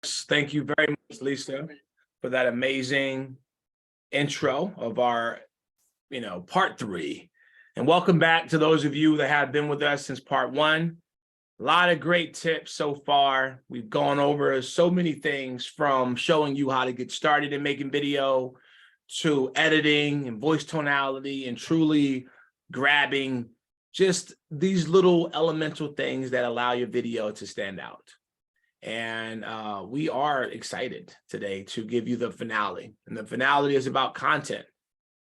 Thank you very much, Lisa, for that amazing intro of our, part 3. And welcome back to those of you that have been with us since part 1. A lot of great tips so far. We've gone over so many things, from showing you how to get started in making video to editing and voice tonality and truly grabbing just these little elemental things that allow your video to stand out. And we are excited today to give you the finale. And the finale is about content.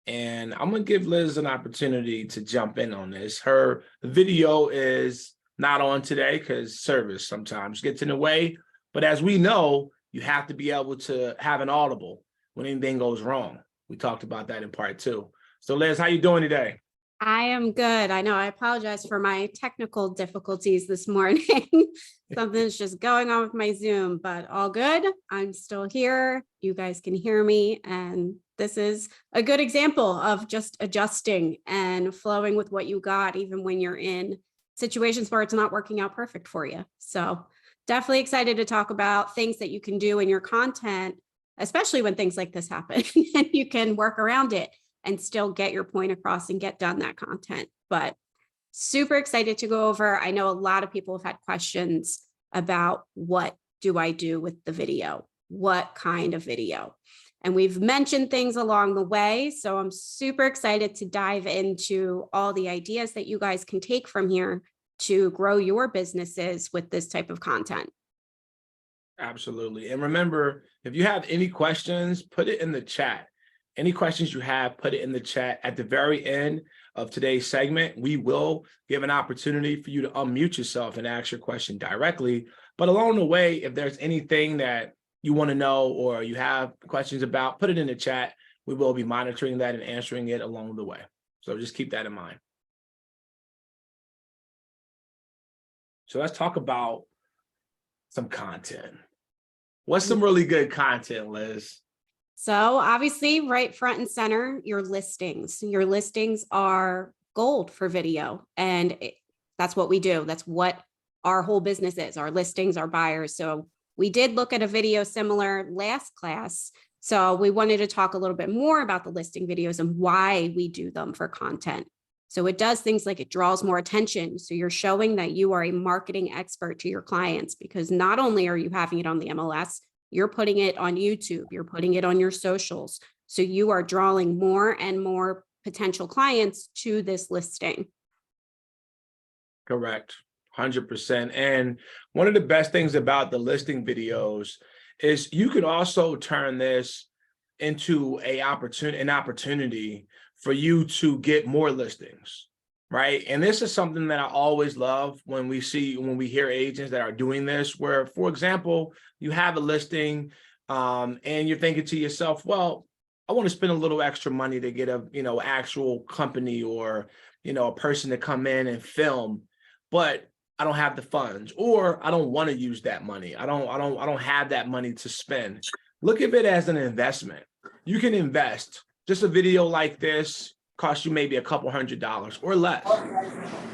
And I'm going to give Liz an opportunity to jump in on this. Her video is not on today because service sometimes gets in the way. But as we know, you have to be able to have an audible when anything goes wrong. We talked about that in part 2. So Liz, how you doing today? I am good. I know I apologize for my technical difficulties this morning. Something's just going on with my Zoom, but all good. I'm still here. You guys can hear me. And this is a good example of just adjusting and flowing with what you got, even when you're in situations where it's not working out perfect for you. So definitely excited to talk about things that you can do in your content, especially when things like this happen and you can work around it and still get your point across and get done that content. But super excited to go over. I know a lot of people have had questions about, what do I do with the video? What kind of video? And we've mentioned things along the way. So I'm super excited to dive into all the ideas that you guys can take from here to grow your businesses with this type of content. Absolutely. And remember, if you have any questions, put it in the chat. Any questions you have, put it in the chat. At the very end of today's segment, we will give an opportunity for you to unmute yourself and ask your question directly. But along the way, if there's anything that you want to know or you have questions about, put it in the chat. We will be monitoring that and answering it along the way. So just keep that in mind. So let's talk about some content. What's some really good content, Liz? So obviously, right front and center, your listings. Your listings are gold for video. And that's what we do. That's what our whole business is. Our listings, our buyers. So we did look at a video similar last class. So we wanted to talk a little bit more about the listing videos and why we do them for content. So it does things like it draws more attention. So you're showing that you are a marketing expert to your clients, because not only are you having it on the MLS, you're putting it on YouTube, you're putting it on your socials. So you are drawing more and more potential clients to this listing. Correct, 100%. And one of the best things about the listing videos is you can also turn this into an opportunity for you to get more listings, right? And this is something that I always love when we hear agents that are doing this, where, for example, you have a listing and you're thinking to yourself, well, I want to spend a little extra money to get a, actual company or, a person to come in and film, but I don't have the funds, or I don't want to use that money. I don't have that money to spend. Look at it as an investment. You can invest. Just a video like this costs you maybe a couple $100s or less.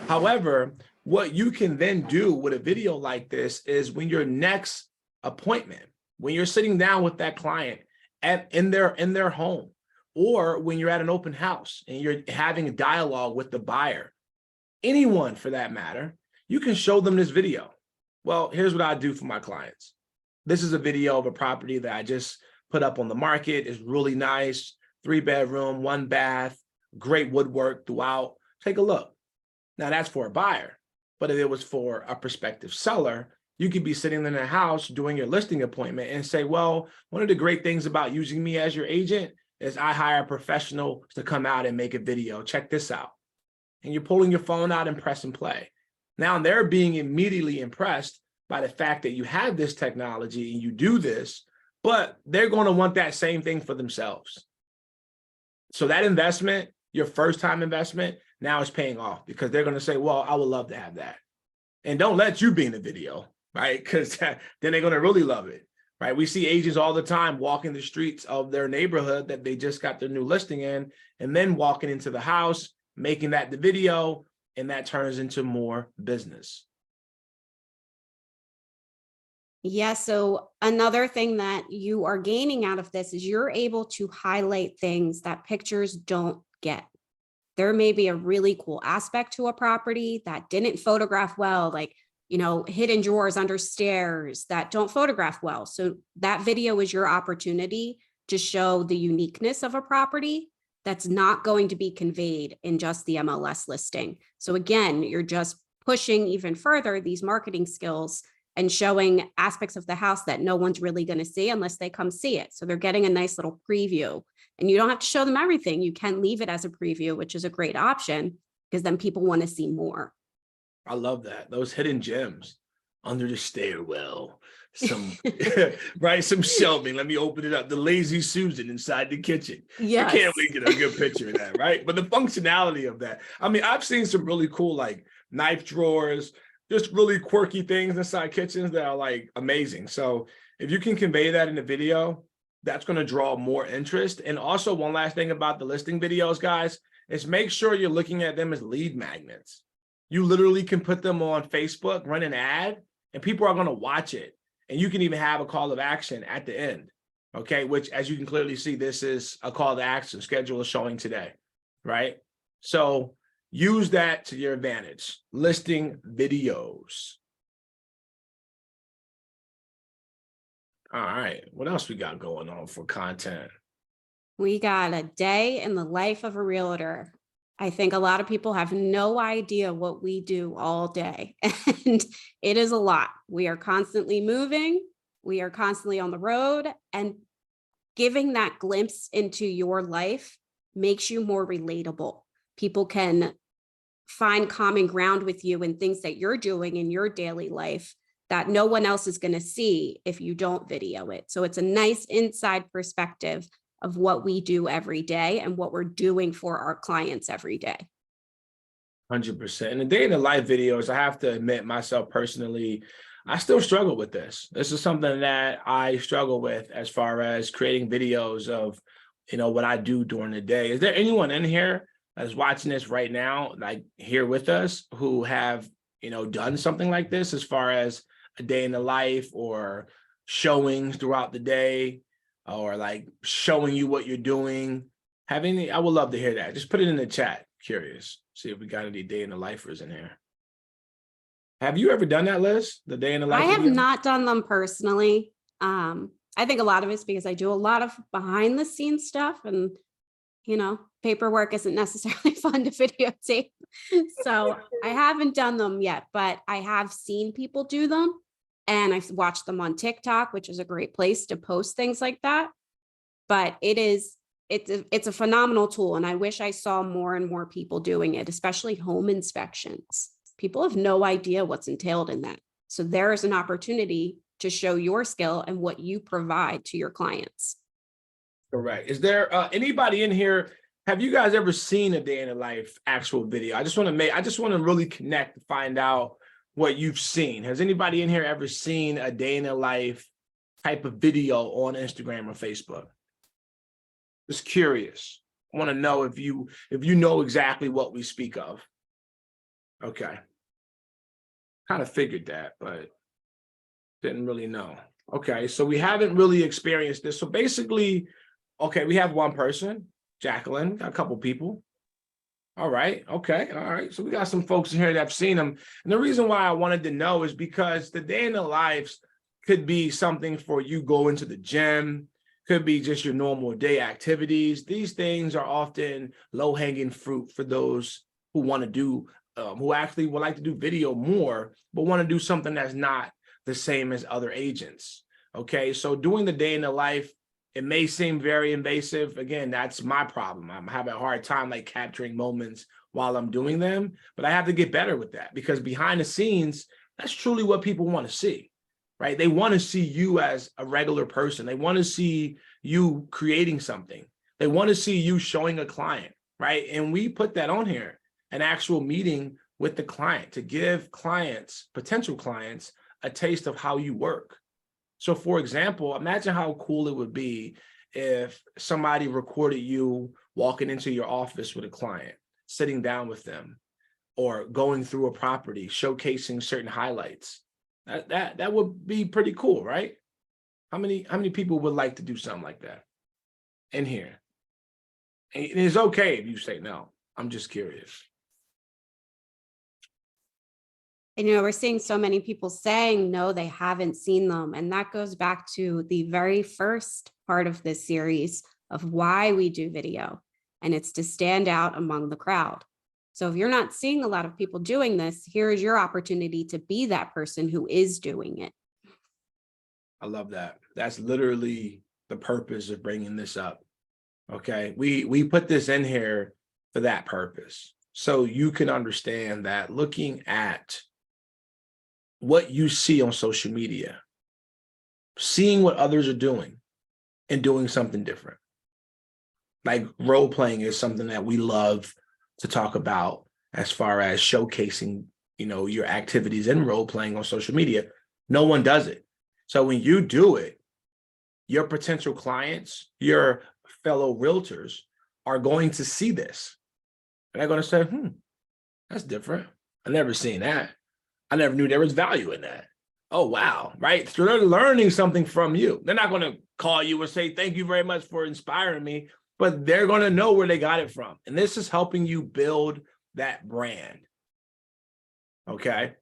However, what you can then do with a video like this is, when your next appointment, when you're sitting down with that client in their home, or when you're at an open house and you're having a dialogue with the buyer, anyone for that matter, you can show them this video. Well, here's what I do for my clients. This is a video of a property that I just put up on the market. It's really nice, 3-bedroom, 1 bath, great woodwork throughout. Take a look. Now that's for a buyer, but if it was for a prospective seller, you could be sitting in their house doing your listing appointment and say, well, one of the great things about using me as your agent is I hire a professional to come out and make a video. Check this out. And you're pulling your phone out and press and play. Now they're being immediately impressed by the fact that you have this technology and you do this, but they're going to want that same thing for themselves. So that investment, your first time investment, now is paying off, because they're going to say, well, I would love to have that. And don't let you be in the video, right? Because then they're going to really love it, right? We see agents all the time walking the streets of their neighborhood that they just got their new listing in, and then walking into the house, making that the video, and that turns into more business. Yeah, so another thing that you are gaining out of this is you're able to highlight things that pictures don't get. There may be a really cool aspect to a property that didn't photograph well, like, hidden drawers under stairs that don't photograph well. So that video is your opportunity to show the uniqueness of a property that's not going to be conveyed in just the MLS listing. So again, you're just pushing even further these marketing skills and showing aspects of the house that no one's really going to see unless they come see it. So they're getting a nice little preview. And you don't have to show them everything. You can leave it as a preview, which is a great option because then people want to see more. I love that. Those hidden gems under the stairwell. Some right, some shelving. Let me open it up. The lazy Susan inside the kitchen. I can't Yes. wait to get a good picture of that, right? But the functionality of that. I mean, I've seen some really cool like knife drawers, just really quirky things inside kitchens that are like amazing. So if you can convey that in the video, that's going to draw more interest. And also one last thing about the listing videos, guys, is make sure you're looking at them as lead magnets. You literally can put them on Facebook, run an ad, and people are going to watch it. And you can even have a call of action at the end, okay? Which, as you can clearly see, this is a call to action. Schedule is showing today, right? So use that to your advantage. Listing videos. All right, what else we got going on for content? We got a day in the life of a realtor. I think a lot of people have no idea what we do all day, and it is a lot. We are constantly moving, we are constantly on the road, and giving that glimpse into your life makes you more relatable. People can find common ground with you in things that you're doing in your daily life that no one else is going to see if you don't video it. So it's a nice inside perspective of what we do every day and what we're doing for our clients every day. 100%. And the day in the life videos, I have to admit myself personally, I still struggle with this. This is something that I struggle with as far as creating videos of, what I do during the day. Is there anyone in here that's watching this right now, like here with us, who have, done something like this as far as a day in the life or showings throughout the day or like showing you what you're doing? Have any? I would love to hear that. Just put it in the chat. Curious. See if we got any day in the lifers in here. Have you ever done that, Liz? The day in the life I have video? not done them personally. I think a lot of it's because I do a lot of behind the scenes stuff and paperwork isn't necessarily fun to videotape. So I haven't done them yet, but I have seen people do them and I've watched them on TikTok, which is a great place to post things like that. But it's a phenomenal tool. And I wish I saw more and more people doing it, especially home inspections. People have no idea what's entailed in that. So there is an opportunity to show your skill and what you provide to your clients. Correct. Is there anybody in here? Have you guys ever seen a day in the life actual video? I just want to really connect to find out what you've seen. Has anybody in here ever seen a day in the life type of video on Instagram or Facebook? Just curious. I want to know if you know exactly what we speak of. Okay. Kind of figured that, but didn't really know. Okay, so we haven't really experienced this. So basically, okay, we have one person, Jacqueline, got a couple people. All right, okay, all right. So we got some folks in here that have seen them. And the reason why I wanted to know is because the day in the lives could be something for you going to the gym, could be just your normal day activities. These things are often low-hanging fruit for those who want to do, who actually would like to do video more, but want to do something that's not the same as other agents. Okay, so doing the day in the life, it may seem very invasive. Again, that's my problem. I'm having a hard time like capturing moments while I'm doing them, but I have to get better with that because behind the scenes, that's truly what people want to see, right? They want to see you as a regular person. They want to see you creating something. They want to see you showing a client, right? And we put that on here, an actual meeting with the client to give clients, potential clients, a taste of how you work. So for example, imagine how cool it would be if somebody recorded you walking into your office with a client, sitting down with them, or going through a property, showcasing certain highlights. That would be pretty cool, right? How many people would like to do something like that in here? And it's okay if you say no. I'm just curious. And, we're seeing so many people saying no, they haven't seen them. And that goes back to the very first part of this series of why we do video. And it's to stand out among the crowd. So if you're not seeing a lot of people doing this, here is your opportunity to be that person who is doing it. I love that. That's literally the purpose of bringing this up. Okay. We put this in here for that purpose. So you can understand that looking at what you see on social media, seeing what others are doing and doing something different. Like role playing is something that we love to talk about as far as showcasing, your activities in role playing on social media. No one does it. So when you do it, your potential clients, your fellow realtors are going to see this. And they're going to say, that's different. I've never seen that. I never knew there was value in that. Oh, wow. Right. So they're learning something from you. They're not going to call you and say, thank you very much for inspiring me, but they're going to know where they got it from. And this is helping you build that brand. Okay.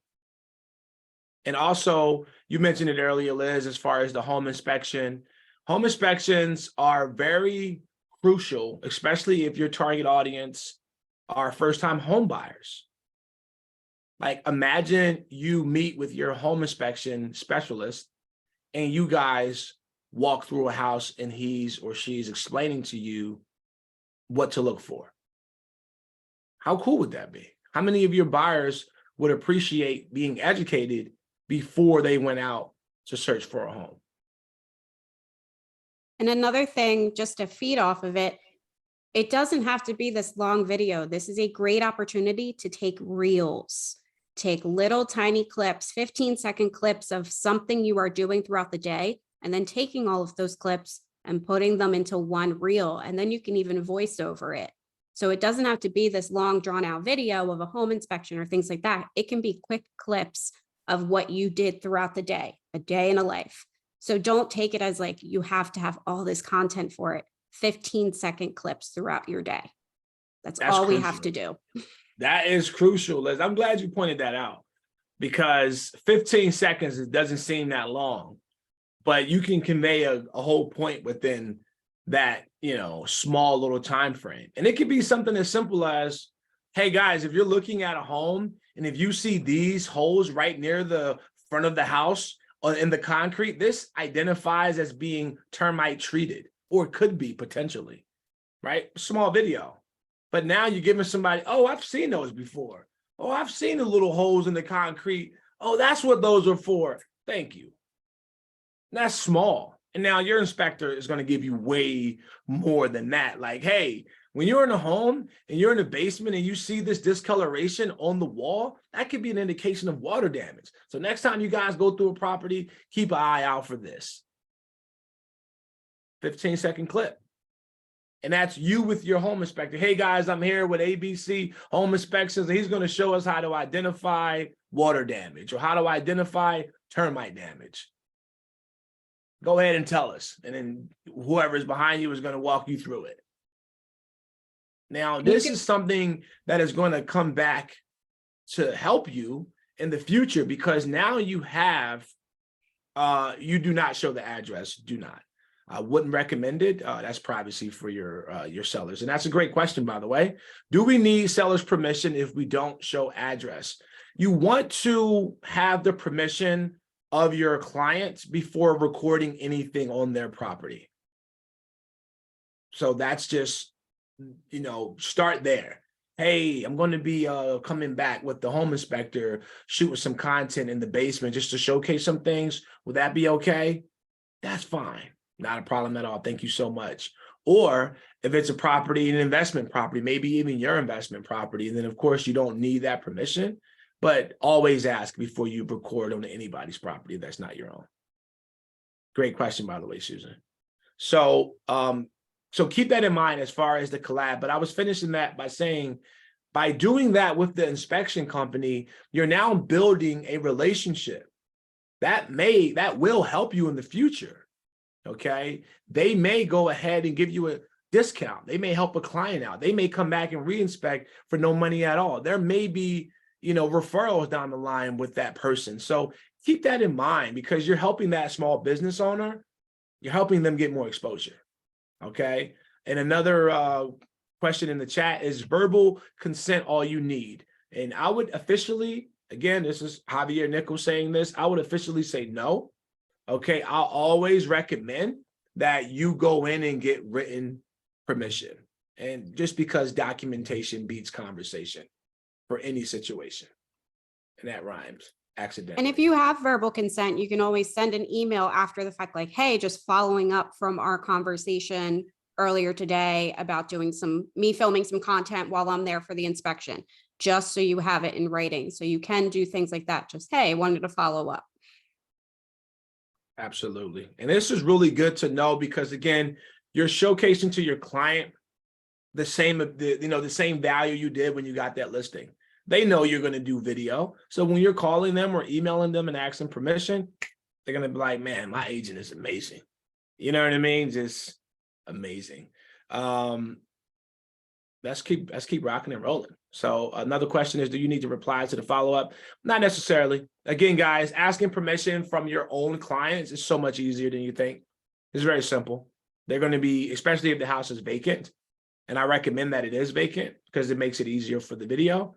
And also, you mentioned it earlier, Liz, as far as the home inspection. Home inspections are very crucial, especially if your target audience are first-time home buyers. Like imagine you meet with your home inspection specialist and you guys walk through a house and he's or she's explaining to you what to look for. How cool would that be? How many of your buyers would appreciate being educated before they went out to search for a home? And another thing, just to feed off of it, it doesn't have to be this long video. This is a great opportunity to take reels. Take little tiny clips, 15-second clips of something you are doing throughout the day, and then taking all of those clips and putting them into one reel. And then you can even voice over it. So it doesn't have to be this long drawn out video of a home inspection or things like that. It can be quick clips of what you did throughout the day, a day in a life. So don't take it as like you have to have all this content for it. 15-second clips throughout your day. That's all crucial. We have to do. That is crucial, Liz. I'm glad you pointed that out because 15 seconds, it doesn't seem that long, but you can convey a whole point within that, small little time frame. And it could be something as simple as, hey guys, if you're looking at a home and if you see these holes right near the front of the house or in the concrete, this identifies as being termite treated, or it could be potentially, right? Small video. But now you're giving somebody, oh, I've seen those before. Oh, I've seen the little holes in the concrete. Oh, that's what those are for. Thank you. That's small. And now your inspector is going to give you way more than that. Like, hey, when you're in a home and you're in the basement and you see this discoloration on the wall, that could be an indication of water damage. So next time you guys go through a property, keep an eye out for this. 15-second clip. And that's you with your home inspector. Hey guys, I'm here with ABC Home Inspections, and he's going to show us how to identify water damage or how to identify termite damage. Go ahead and tell us. And then whoever's behind you is going to walk you through it. Now, this is something that is going to come back to help you in the future because now you have, you do not show the address, do not. I wouldn't recommend it. That's privacy for your sellers. And that's a great question, by the way. Do we need sellers' permission if we don't show address? You want to have the permission of your clients before recording anything on their property. So that's just, start there. Hey, I'm going to be coming back with the home inspector, shooting some content in the basement just to showcase some things. Would that be okay? That's fine. Not a problem at all. Thank you so much. Or if it's a property, an investment property, maybe even your investment property, and then of course you don't need that permission, but always ask before you record on anybody's property that's not your own. Great question, by the way, Susan. So, so keep that in mind as far as the collab, but I was finishing that by saying, by doing that with the inspection company, you're now building a relationship. that will help you in the future. Okay. They may go ahead and give you a discount. They may help a client out. They may come back and reinspect for no money at all. There may be, referrals down the line with that person. So keep that in mind, because you're helping that small business owner. You're helping them get more exposure. Okay. And another question in the chat is, verbal consent all you need? And I would officially, again, this is Javier Nichols saying this, I would officially say no. Okay. I'll always recommend that you go in and get written permission. And just because documentation beats conversation for any situation. And that rhymes accidentally. And if you have verbal consent, you can always send an email after the fact, like, hey, just following up from our conversation earlier today about doing me filming some content while I'm there for the inspection, just so you have it in writing. So you can do things like that. Just, hey, wanted to follow up. Absolutely. And this is really good to know, because again, you're showcasing to your client the same value you did when you got that listing. They know you're going to do video. So when you're calling them or emailing them and asking permission, they're going to be like, man, my agent is amazing. You know what I mean? Just amazing. Let's keep rocking and rolling. So another question is, do you need to reply to the follow-up? Not necessarily. Again, guys, asking permission from your own clients is so much easier than you think. It's very simple. They're going to be, especially if the house is vacant, and I recommend that it is vacant because it makes it easier for the video.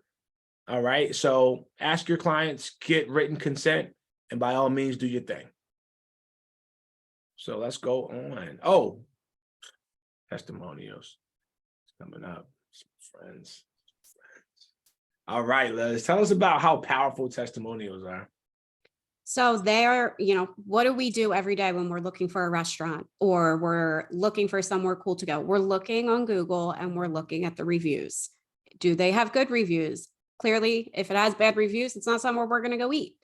All right. So ask your clients, get written consent, and by all means, do your thing. So let's go on. Oh, testimonials. It's coming up. Some friends. All right, Liz, tell us about how powerful testimonials are. So they're, what do we do every day when we're looking for a restaurant or we're looking for somewhere cool to go? We're looking on Google and we're looking at the reviews. Do they have good reviews? Clearly, if it has bad reviews, it's not somewhere we're going to go eat.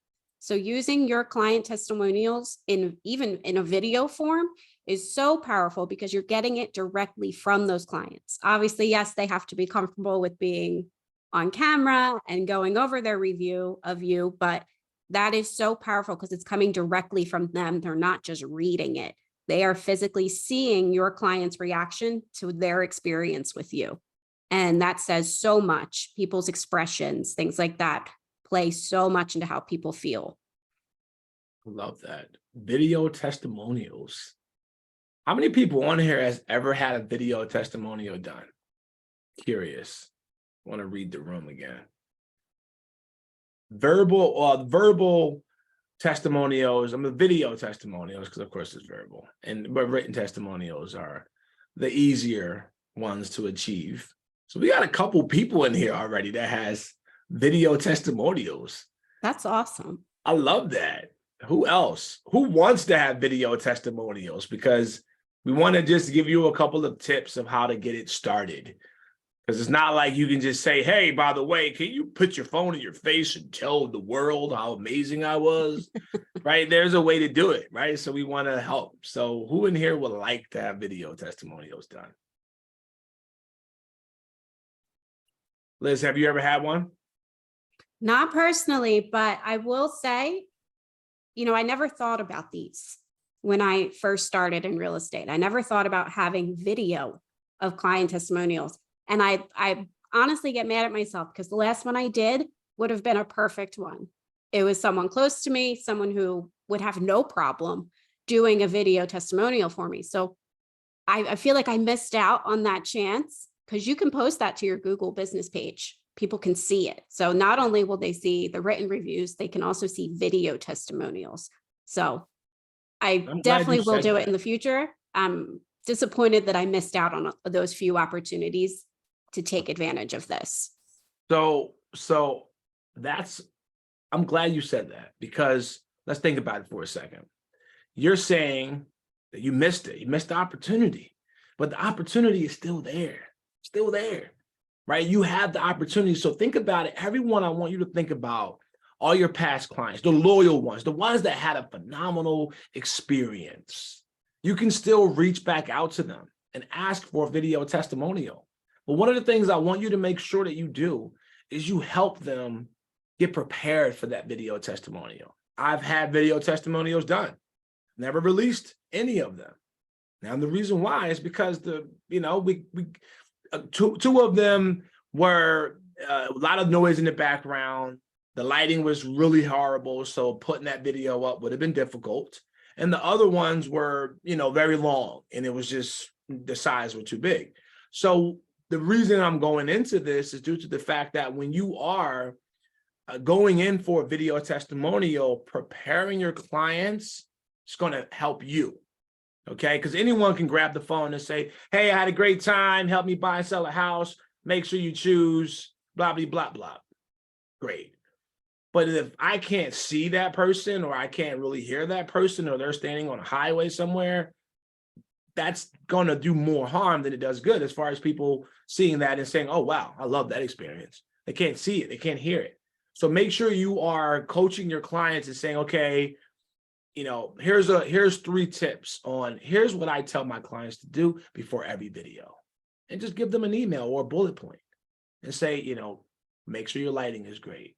So using your client testimonials even in a video form is so powerful, because you're getting it directly from those clients. Obviously, yes, they have to be comfortable with being on camera and going over their review of you, but that is so powerful because it's coming directly from them. They're not just reading it. They are physically seeing your client's reaction to their experience with you. And that says so much. People's expressions, things like that, play so much into how people feel. Love that. Video testimonials. How many people on here has ever had a video testimonial done? Curious. Want to read the room again. Verbal testimonials, video testimonials, because of course it's verbal, but written testimonials are the easier ones to achieve. So we got a couple people in here already that has video testimonials. That's awesome. I love that. Who else? Who wants to have video testimonials? Because we want to just give you a couple of tips of how to get it started. Because it's not like you can just say, hey, by the way, can you put your phone in your face and tell the world how amazing I was? Right? There's a way to do it, right? So we want to help. So who in here would like to have video testimonials done? Liz, have you ever had one? Not personally, but I will say, I never thought about these when I first started in real estate. I never thought about having video of client testimonials. And I honestly get mad at myself because the last one I did would have been a perfect one. It was someone close to me, someone who would have no problem doing a video testimonial for me. So I feel like I missed out on that chance, because you can post that to your Google business page. People can see it. So not only will they see the written reviews, they can also see video testimonials. So I definitely will do it in the future. I'm disappointed that I missed out on those few opportunities to take advantage of this. So I'm glad you said that, because let's think about it for a second. You're saying that you missed it. You missed the opportunity, but the opportunity is still there, right? You have the opportunity. So think about it. Everyone, I want you to think about all your past clients, the loyal ones, the ones that had a phenomenal experience. You can still reach back out to them and ask for a video testimonial. But one of the things I want you to make sure that you do is you help them get prepared for that video testimonial. I've had video testimonials done, never released any of them. Now, the reason why is because two of them were a lot of noise in the background. The lighting was really horrible, so putting that video up would have been difficult. And the other ones were, very long, and it was just the size were too big. So the reason I'm going into this is due to the fact that when you are going in for a video testimonial, preparing your clients is going to help you. Okay, because anyone can grab the phone and say, hey, I had a great time, help me buy and sell a house, make sure you choose blah, blah, blah, blah. Great. But if I can't see that person, or I can't really hear that person, or they're standing on a highway somewhere, that's going to do more harm than it does good, as far as people seeing that and saying, oh, wow, I love that experience. They can't see it. They can't hear it. So make sure you are coaching your clients and saying, okay, here's 3 tips on, here's what I tell my clients to do before every video, and just give them an email or a bullet point and say, make sure your lighting is great.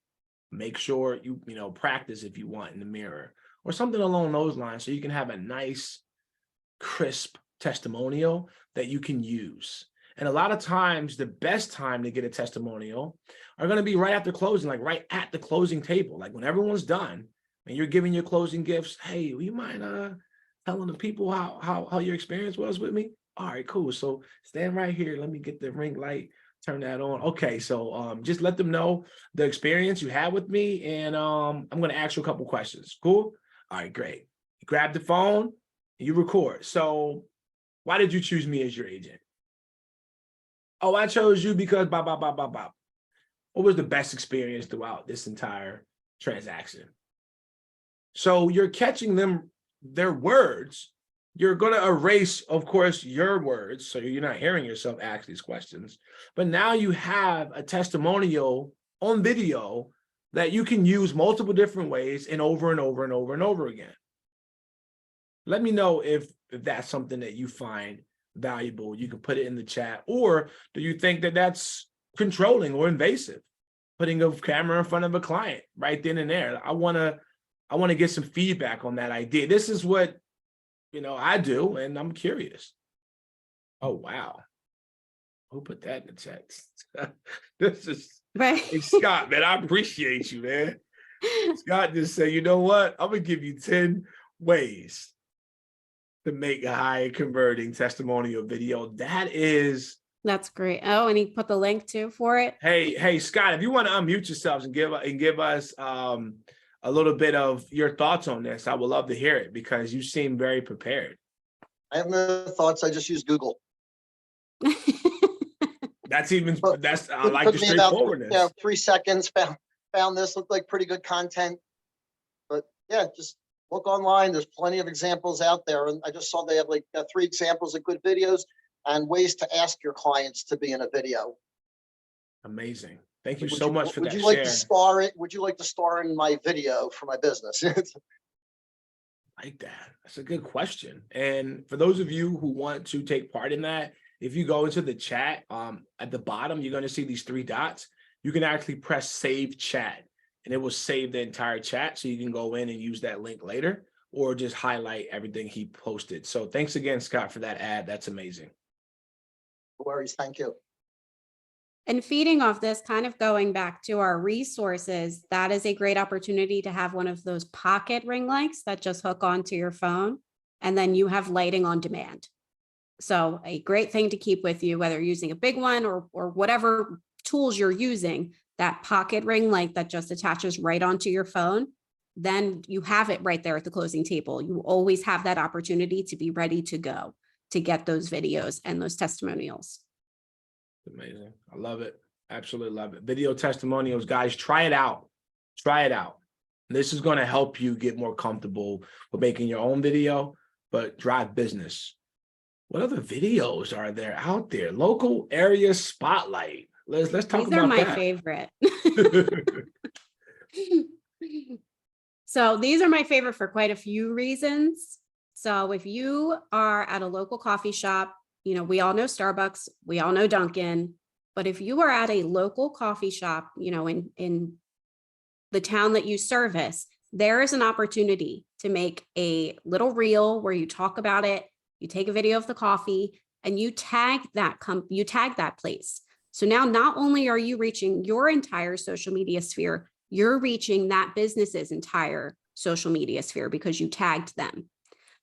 Make sure you, practice if you want in the mirror or something along those lines, so you can have a nice, crisp testimonial that you can use. And a lot of times, the best time to get a testimonial are going to be right after closing, like right at the closing table, like when everyone's done and you're giving your closing gifts. Hey, will you mind telling the people how your experience was with me? All right, cool. So stand right here. Let me get the ring light. Turn that on. Okay, so just let them know the experience you had with me, and I'm going to ask you a couple questions. Cool? All right, great. You grab the phone, and you record. So why did you choose me as your agent? Oh, I chose you because blah, blah, blah, blah, blah. What was the best experience throughout this entire transaction? So you're catching their words. You're going to erase, of course, your words, so you're not hearing yourself ask these questions. But now you have a testimonial on video that you can use multiple different ways and over and over and over and over again. Let me know if that's something that you find valuable. You can put it in the chat. Or do you think that that's controlling or invasive? Putting a camera in front of a client right then and there. I want to get some feedback on that idea. This is what I do, and I'm curious. Oh, wow. Who put that in the text? This is Right. Hey, Scott, man, I appreciate you, man. Scott just said, you know what? I'm going to give you 10 ways to make a high converting testimonial video. That's great. Oh, and he put the link too for it. Hey, Scott, if you want to unmute yourselves and give us a little bit of your thoughts on this, I would love to hear it, because you seem very prepared. I have no thoughts. I just use Google. I like the straightforwardness. About 3 seconds, found this, looked like pretty good content. But yeah, just look online. There's plenty of examples out there. And I just saw they have like 3 examples of good videos and ways to ask your clients to be in a video. Amazing. Thank you so much for that. Would you like to star it? Would you like to star in my video for my business? Like that. That's a good question. And for those of you who want to take part in that, if you go into the chat, at the bottom, you're going to see these 3 dots. You can actually press save chat, and it will save the entire chat. So you can go in and use that link later, or just highlight everything he posted. So thanks again, Scott, for that ad. That's amazing. No worries. Thank you. And feeding off this, kind of going back to our resources, that is a great opportunity to have one of those pocket ring lights that just hook onto your phone, and then you have lighting on demand. So a great thing to keep with you, whether you're using a big one or whatever tools you're using, that pocket ring light that just attaches right onto your phone, then you have it right there at the closing table. You always have that opportunity to be ready to go to get those videos and those testimonials. Amazing. I love it. Absolutely love it. Video testimonials, guys, try it out. Try it out. This is going to help you get more comfortable with making your own video, but drive business. What other videos are there out there? Local area spotlight. Let's talk about that. These are my favorite. So these are my favorite for quite a few reasons. So if you are at a local coffee shop, we all know Starbucks, we all know Dunkin', but if you are at a local coffee shop, in the town that you service, there is an opportunity to make a little reel where you talk about it, you take a video of the coffee, and you tag that place. So now not only are you reaching your entire social media sphere, you're reaching that business's entire social media sphere because you tagged them.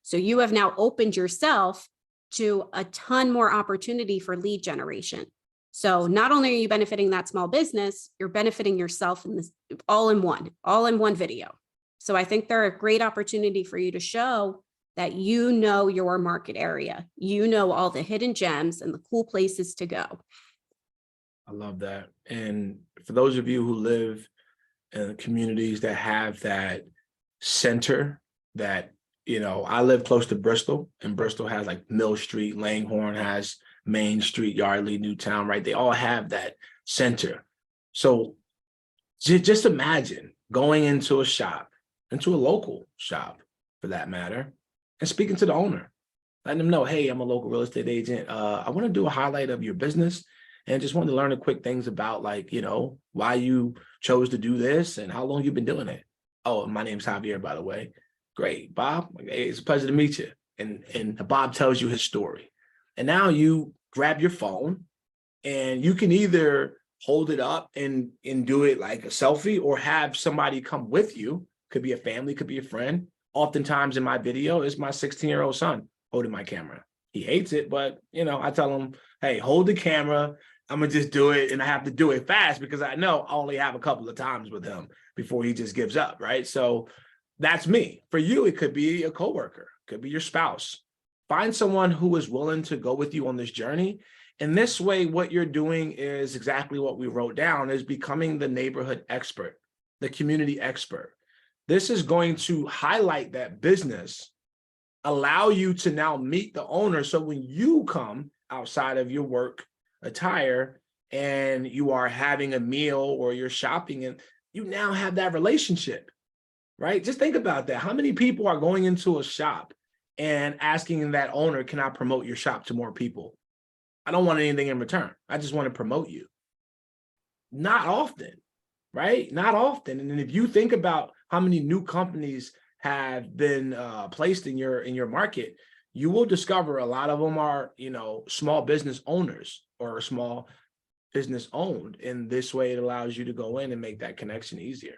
So you have now opened yourself to a ton more opportunity for lead generation. So not only are you benefiting that small business, you're benefiting yourself in this all in one video. So I think they're a great opportunity for you to show that you know your market area, you know all the hidden gems and the cool places to go. I love that. And for those of you who live in communities that have that center, that, you know, I live close to Bristol, and Bristol has like Mill Street, Langhorne has Main Street, Yardley, Newtown, right? They all have that center. So just imagine going into a shop, into a local shop for that matter, and speaking to the owner, letting them know, hey, I'm a local real estate agent. I want to do a highlight of your business and just wanted to learn the quick things about, like, you know, why you chose to do this and how long you've been doing it. Oh, my name's Javier, by the way. Great, Bob. Hey, it's a pleasure to meet you. And Bob tells you his story. And now you grab your phone and you can either hold it up and do it like a selfie, or have somebody come with you. Could be a family, could be a friend. Oftentimes in my video is my 16-year-old son holding my camera. He hates it, but, you know, I tell him, hey, hold the camera. I'm gonna just do it, and I have to do it fast because I know I only have a couple of times with him before he just gives up, right? So that's me. For you, it could be a coworker, could be your spouse. Find someone who is willing to go with you on this journey. And this way, what you're doing is exactly what we wrote down, is becoming the neighborhood expert, the community expert. This is going to highlight that business, allow you to now meet the owner. So when you come outside of your work attire and you are having a meal or you're shopping, and you now have that relationship, right? Just think about that. How many people are going into a shop and asking that owner, can I promote your shop to more people? I don't want anything in return. I just want to promote you. Not often, right? Not often. And then if you think about how many new companies have been placed in your market, you will discover a lot of them are, you know, small business owners or small business owned. And this way it allows you to go in and make that connection easier.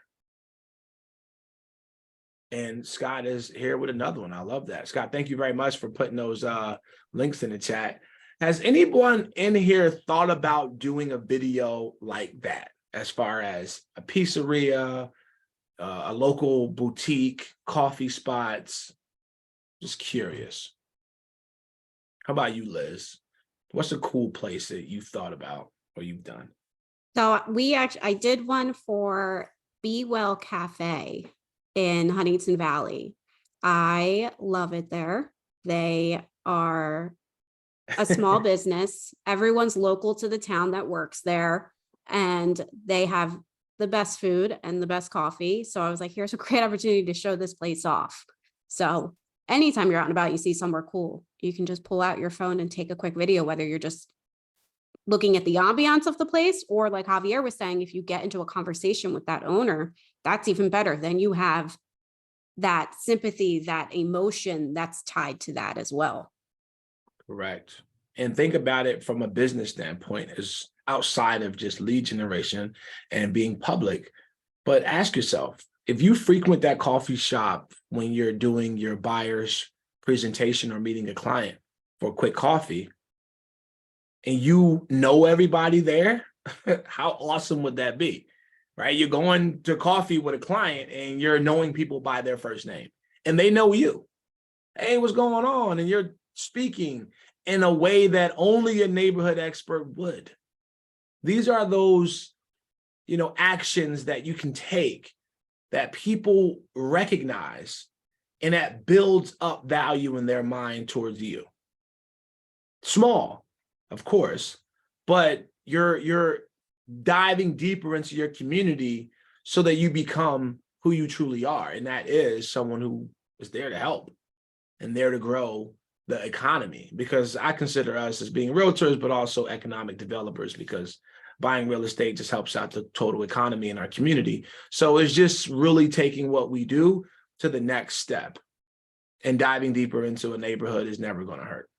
And Scott is here with another one. I love that. Scott, thank you very much for putting those links in the chat. Has anyone in here thought about doing a video like that, as far as a pizzeria, a local boutique, coffee spots? Just curious. How about you, Liz? What's a cool place that you've thought about or you've done? So I did one for Be Well Cafe in Huntington Valley. I love it there. They are a small business. Everyone's local to the town that works there, and they have the best food and the best coffee. So I was like, here's a great opportunity to show this place off. So anytime you're out and about, you see somewhere cool, you can just pull out your phone and take a quick video, whether you're just looking at the ambiance of the place, or like Javier was saying, if you get into a conversation with that owner, that's even better. Then you have that sympathy, that emotion that's tied to that as well. Correct. And think about it from a business standpoint, is outside of just lead generation and being public. But ask yourself, if you frequent that coffee shop when you're doing your buyer's presentation or meeting a client for a quick coffee, and you know everybody there, how awesome would that be, right? You're going to coffee with a client and you're knowing people by their first name and they know you. Hey, what's going on? And you're speaking in a way that only a neighborhood expert would. These are those, you know, actions that you can take that people recognize, and that builds up value in their mind towards you. Small, of course, but you're diving deeper into your community so that you become who you truly are. And that is someone who is there to help and there to grow the economy, because I consider us as being realtors, but also economic developers, because buying real estate just helps out the total economy in our community. So it's just really taking what we do to the next step, and diving deeper into a neighborhood is never going to hurt.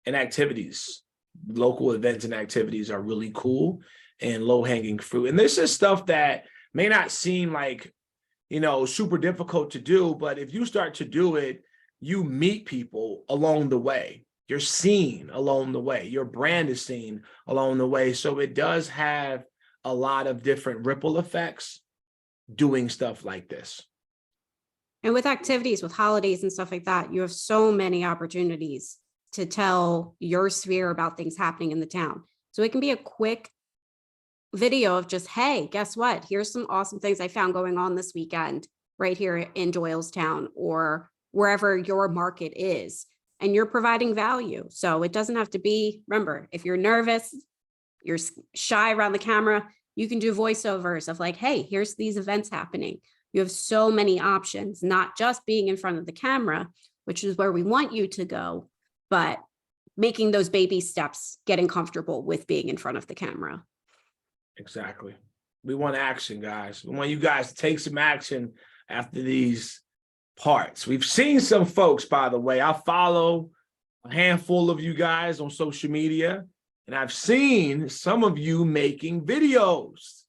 And activities, local events and activities are really cool and low-hanging fruit. And this is stuff that may not seem like, super difficult to do, but if you start to do it, you meet people along the way. You're seen along the way. Your brand is seen along the way. So it does have a lot of different ripple effects doing stuff like this. And with activities, with holidays and stuff like that, you have so many opportunities to tell your sphere about things happening in the town. So it can be a quick video of just, hey, guess what? Here's some awesome things I found going on this weekend right here in Doylestown or wherever your market is. And you're providing value. So it doesn't have to be, remember, if you're nervous, you're shy around the camera, you can do voiceovers of like, hey, here's these events happening. You have so many options, not just being in front of the camera, which is where we want you to go, but making those baby steps, getting comfortable with being in front of the camera. Exactly. We want action, guys. We want you guys to take some action after these parts. We've seen some folks, by the way. I follow a handful of you guys on social media, and I've seen some of you making videos.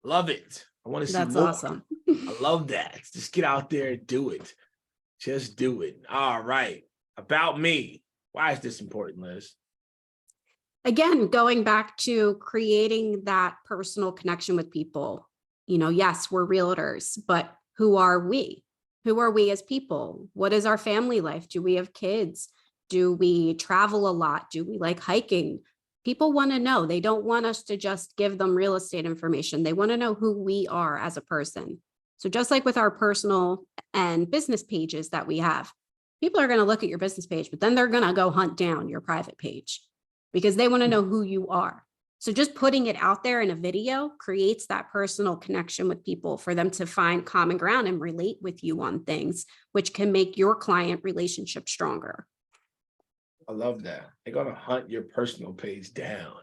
Love it. I want to see That's more. awesome. I love that. Just get out there and do it. Just do it. All right. About me. Why is this important, Liz? Again, going back to creating that personal connection with people. Yes, we're realtors, but who are we? Who are we as people? What is our family life? Do we have kids? Do we travel a lot? Do we like hiking? People want to know. They don't want us to just give them real estate information. They want to know who we are as a person. So just like with our personal and business pages that we have, people are going to look at your business page, but then they're going to go hunt down your private page because they want to know who you are. So just putting it out there in a video creates that personal connection with people for them to find common ground and relate with you on things, which can make your client relationship stronger. I love that. They're going to hunt your personal page down.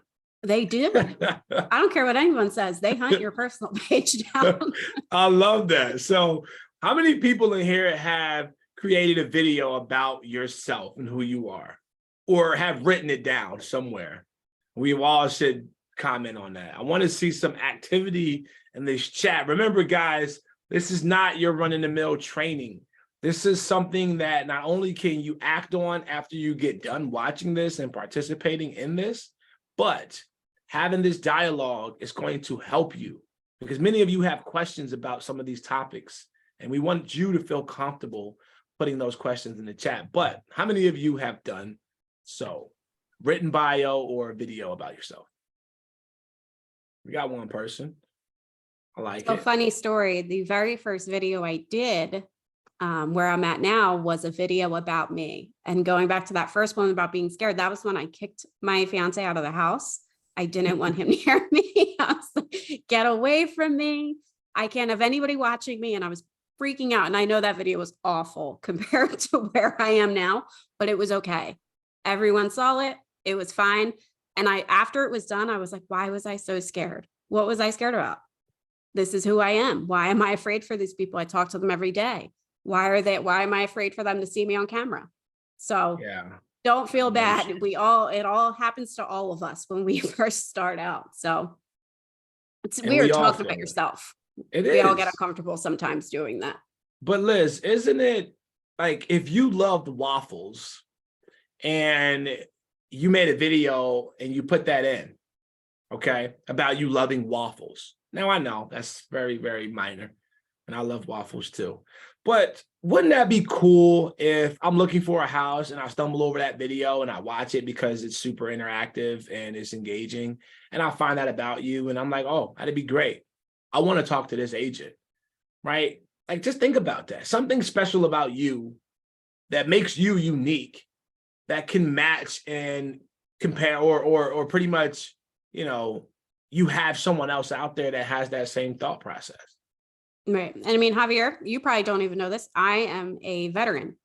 They do. I don't care what anyone says. They hunt your personal page down. I love that. So how many people in here have created a video about yourself and who you are, or have written it down somewhere? We all should comment on that. I want to see some activity in this chat. Remember, guys, this is not your run-of-the-mill training. This is something that not only can you act on after you get done watching this and participating in this, but having this dialogue is going to help you, because many of you have questions about some of these topics, and we want you to feel comfortable putting those questions in the chat. But how many of you have done so? Written bio or a video about yourself? We got one person. I like it. Funny story. The very first video I did, where I'm at now, was a video about me. And going back to that first one about being scared, that was when I kicked my fiance out of the house. I didn't want him near me. I was like, get away from me. I can't have anybody watching me. And I was freaking out. And I know that video was awful compared to where I am now, but it was okay. Everyone saw it. It was fine. And after it was done, I was like, why was I so scared? What was I scared about? This is who I am. Why am I afraid for these people? I talk to them every day. Why am I afraid for them to see me on camera? So yeah, don't feel bad. It all happens to all of us when we first start out. So it's weird talking about yourself. We all get uncomfortable sometimes doing that. But Liz, isn't it like, if you loved waffles and you made a video and you put that in, okay, about you loving waffles. Now I know that's very, very minor, and I love waffles too. But wouldn't that be cool if I'm looking for a house and I stumble over that video and I watch it because it's super interactive and it's engaging, and I find out about you and I'm like, oh, that'd be great. I want to talk to this agent, right? Like, just think about that. Something special about you that makes you unique, that can match and compare, or pretty much, you have someone else out there that has that same thought process. Right. And I mean, Javier, you probably don't even know this. I am a veteran.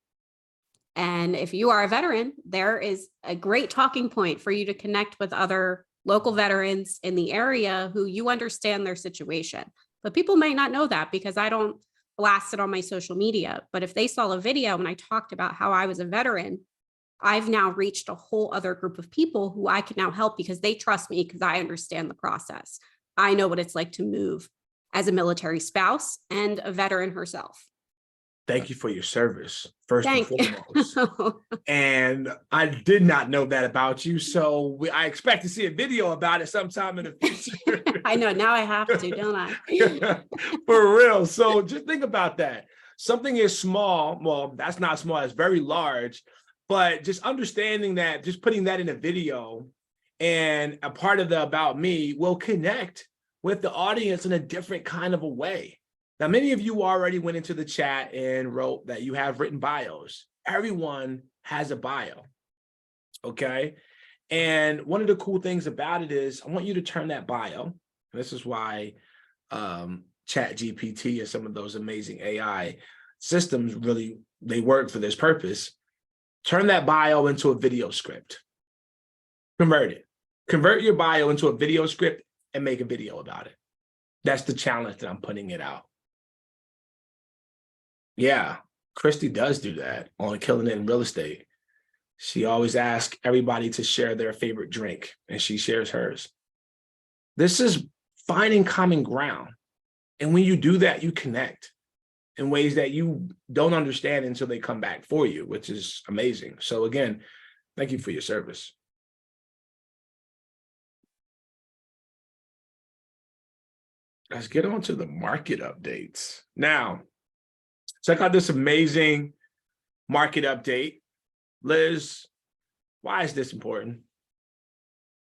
And if you are a veteran, there is a great talking point for you to connect with other local veterans in the area who you understand their situation. But people might not know that because I don't blast it on my social media. But if they saw a video and I talked about how I was a veteran, I've now reached a whole other group of people who I can now help because they trust me because I understand the process. I know what it's like to move as a military spouse and a veteran herself. Thank you for your service, first and Thank foremost. you. And I did not know that about you. So I expect to see a video about it sometime in the future. I know, now I have to, don't I? For real. So just think about that. Something is small. Well, that's not small, it's very large. But just understanding that, just putting that in a video and a part of the About Me will connect with the audience in a different kind of a way. Now, many of you already went into the chat and wrote that you have written bios. Everyone has a bio, okay? And one of the cool things about it is I want you to turn that bio. And this is why Chat GPT and some of those amazing AI systems really, they work for this purpose. Turn that bio into a video script. Convert it. Convert your bio into a video script and make a video about it. That's the challenge that I'm putting it out. Yeah, Christy does do that on Killing It in Real Estate. She always asks everybody to share their favorite drink, and she shares hers. This is finding common ground. And when you do that, you connect in ways that you don't understand until they come back for you, which is amazing. So again, thank you for your service. Let's get on to the market updates. Now, check out this amazing market update. Liz, why is this important?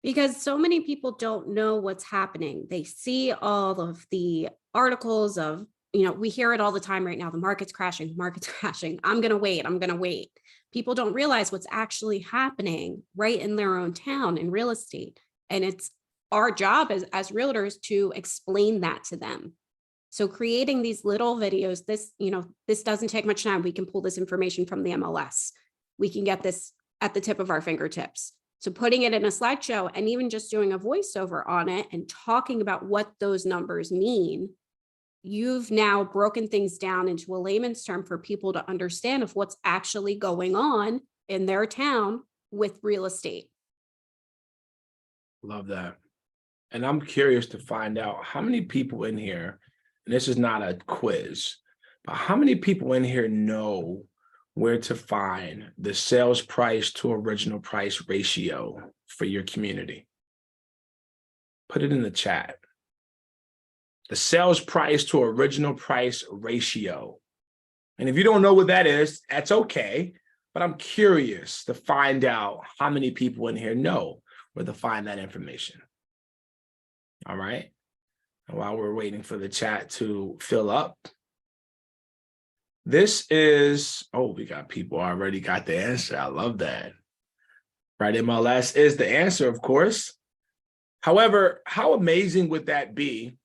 Because so many people don't know what's happening. They see all of the articles of, we hear it all the time right now. The market's crashing, market's crashing. I'm going to wait. I'm going to wait. People don't realize what's actually happening right in their own town in real estate. And it's our job as realtors to explain that to them. So creating these little videos, this doesn't take much time. We can pull this information from the MLS. We can get this at the tip of our fingertips. So putting it in a slideshow and even just doing a voiceover on it and talking about what those numbers mean, you've now broken things down into a layman's term for people to understand of what's actually going on in their town with real estate. Love that. And I'm curious to find out how many people in here, and this is not a quiz, but how many people in here know where to find the sales price to original price ratio for your community? Put it in the chat. The sales price to original price ratio. And if you don't know what that is, that's okay. But I'm curious to find out how many people in here know where to find that information. All right. And while we're waiting for the chat to fill up, this is, we got people already got the answer. I love that. Right, MLS is the answer, of course. However, how amazing would that be,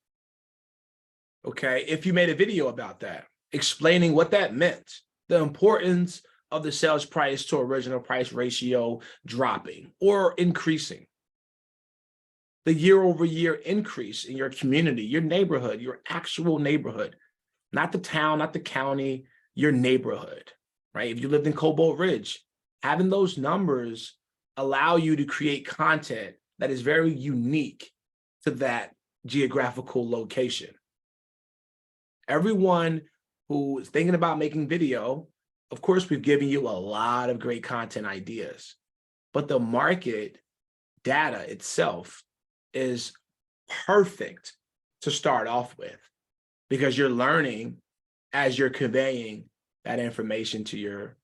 okay, if you made a video about that, explaining what that meant, the importance of the sales price to original price ratio dropping or increasing, the year-over-year increase in your community, your neighborhood, your actual neighborhood, not the town, not the county, your neighborhood, right? If you lived in Cobalt Ridge, having those numbers allow you to create content that is very unique to that geographical location. Everyone who is thinking about making video, of course, we've given you a lot of great content ideas, but the market data itself is perfect to start off with because you're learning as you're conveying that information to your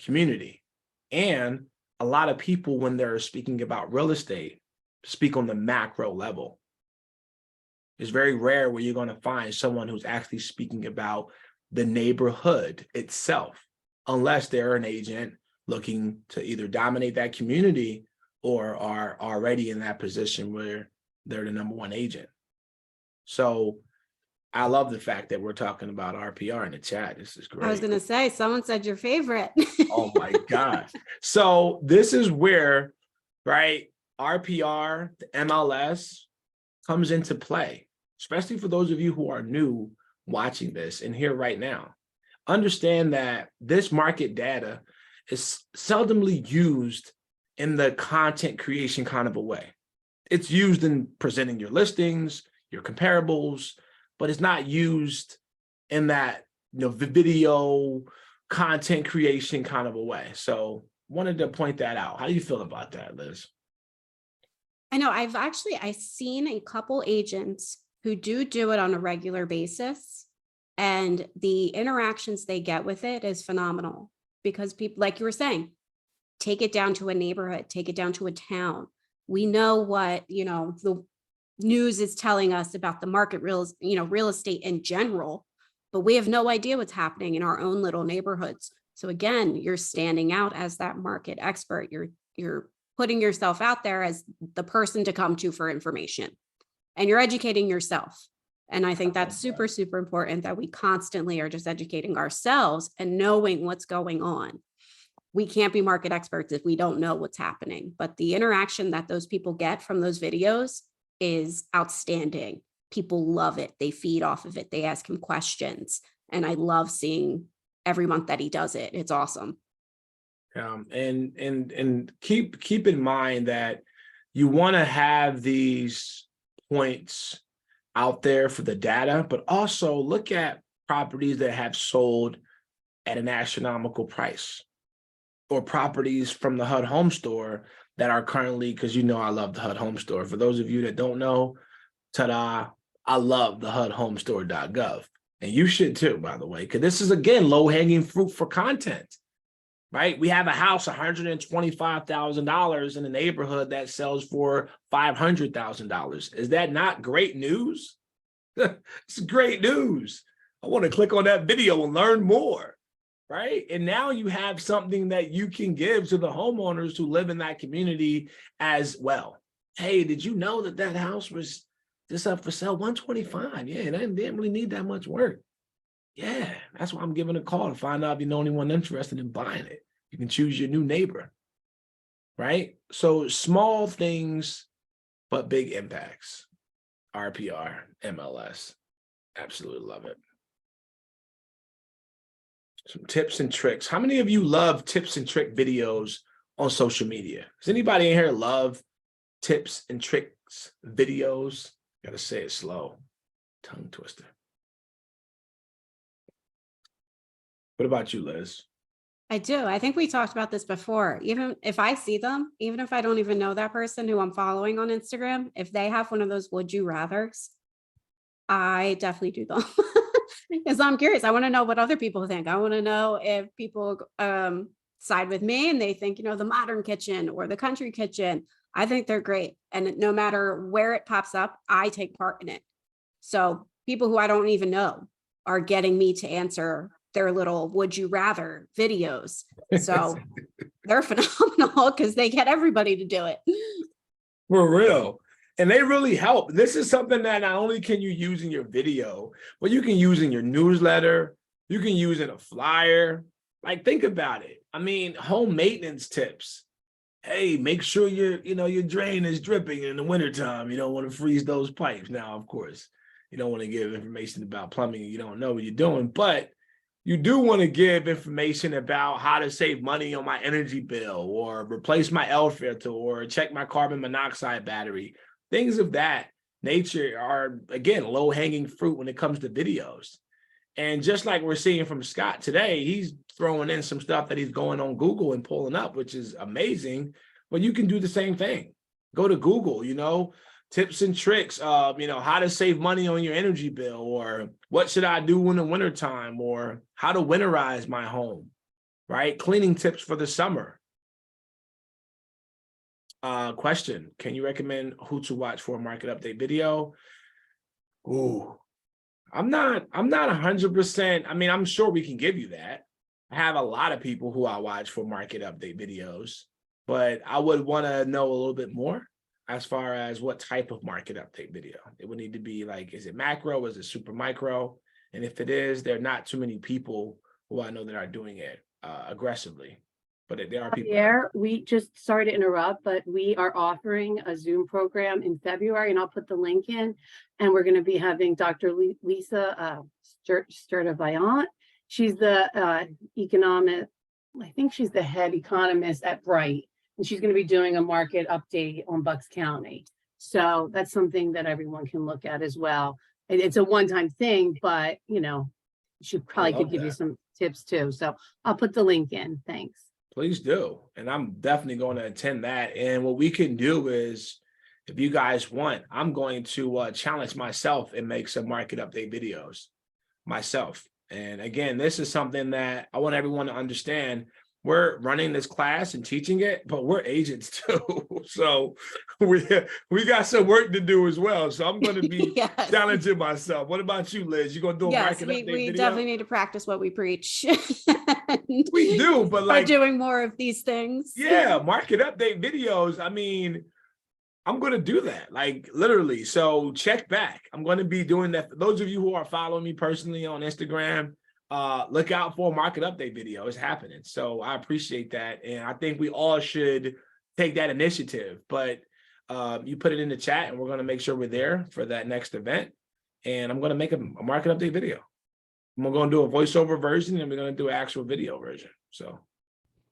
community. And a lot of people, when they're speaking about real estate, speak on the macro level. It's very rare where you're going to find someone who's actually speaking about the neighborhood itself, unless they're an agent looking to either dominate that community or are already in that position where they're the #1 agent. So I love the fact that we're talking about RPR in the chat. This is great. I was going to say, someone said your favorite. Oh my God. So this is where, right, RPR, the MLS comes into play, especially for those of you who are new watching this and here right now. Understand that this market data is seldomly used in the content creation kind of a way. It's used in presenting your listings, your comparables, but it's not used in that, video content creation kind of a way. So wanted to point that out. How do you feel about that, Liz? I know I've seen a couple agents who do it on a regular basis, and the interactions they get with it is phenomenal, because people, like you were saying, take it down to a neighborhood, take it down to a town. We know what, the news is telling us about the market, real estate in general, but we have no idea what's happening in our own little neighborhoods. So again, you're standing out as that market expert. You're putting yourself out there as the person to come to for information, and you're educating yourself. And I think that's super, super important, that we constantly are just educating ourselves and knowing what's going on. We can't be market experts if we don't know what's happening, but the interaction that those people get from those videos is outstanding. People love it. They feed off of it. They ask him questions. And I love seeing every month that he does it. It's awesome. And keep in mind that you want to have these points out there for the data, but also look at properties that have sold at an astronomical price, or properties from the HUD Home Store that are currently, because I love the HUD Home Store. For those of you that don't know, ta-da, I love the HUDHomestore.gov. And you should too, by the way, because this is, again, low-hanging fruit for content, right? We have a house, $125,000 in a neighborhood that sells for $500,000. Is that not great news? It's great news. I want to click on that video and learn more, right? And now you have something that you can give to the homeowners who live in that community as well. Hey, did you know that house was just up for sale, 125? Yeah, and I didn't really need that much work. Yeah, that's why I'm giving a call to find out if you know anyone interested in buying it. You can choose your new neighbor, right? So small things, but big impacts. RPR, MLS, absolutely love it. Some tips and tricks. How many of you love tips and trick videos on social media? Does anybody in here love tips and tricks videos? Gotta say it slow, tongue twister. What about you, Liz? I do. I think we talked about this before. Even if I see them, even if I don't even know that person who I'm following on Instagram, if they have one of those would you rathers, I definitely do them. Because I'm curious. I want to know what other people think. I want to know if people side with me and they think, the modern kitchen or the country kitchen. I think they're great. And no matter where it pops up, I take part in it. So people who I don't even know are getting me to answer their little would you rather videos. So they're phenomenal because they get everybody to do it. For real. And they really help. This is something that not only can you use in your video, but you can use in your newsletter. You can use in a flyer. Like, think about it. I mean, home maintenance tips. Hey, make sure your drain is dripping in the wintertime. You don't want to freeze those pipes. Now, of course, you don't want to give information about plumbing. You don't know what you're doing, but you do want to give information about how to save money on my energy bill, or replace my air filter, or check my carbon monoxide battery. Things of that nature are, again, low-hanging fruit when it comes to videos. And just like we're seeing from Scott today, he's throwing in some stuff that he's going on Google and pulling up, which is amazing. But you can do the same thing. Go to Google, tips and tricks, how to save money on your energy bill, or what should I do in the wintertime, or how to winterize my home, right? Cleaning tips for the summer. Question, can you recommend who to watch for a market update video? Ooh, I'm not 100%. I mean, I'm sure we can give you that. I have a lot of people who I watch for market update videos, but I would want to know a little bit more as far as what type of market update video. It would need to be like, is it macro? Is it super micro? And if it is, there are not too many people who I know that are doing it aggressively. but there are people that Javier, we just, sorry to interrupt, but we are offering a Zoom program in February, and I'll put the link in. And we're going to be having Dr. Lisa Sturdivant. She's the economic, I think she's the head economist at Bright, and she's going to be doing a market update on Bucks County. So that's something that everyone can look at as well. It's a one-time thing, but you know, she probably could give you some tips too. So I'll put the link in. Thanks. Please do. And I'm definitely going to attend that. And what we can do is, if you guys want, I'm going to challenge myself and make some market update videos myself. And again, this is something that I want everyone to understand. We're running this class and teaching it, but we're agents too. So we got some work to do as well. So I'm going to be Yes. challenging myself. What about you, Liz? You going to do a Yes, market we update video? definitely need to practice what we preach. We do, but by like doing more of these things. yeah, market update videos. I mean, I'm going to do that, like literally. So check back. I'm going to be doing that. For those of you who are following me personally on Instagram, look out for a market update video. It's happening. So I appreciate that. And I think we all should take that initiative. But you put it in the chat and we're going to make sure we're there for that next event. And I'm going to make a market update video. We're going to do a voiceover version and we're going to do an actual video version. So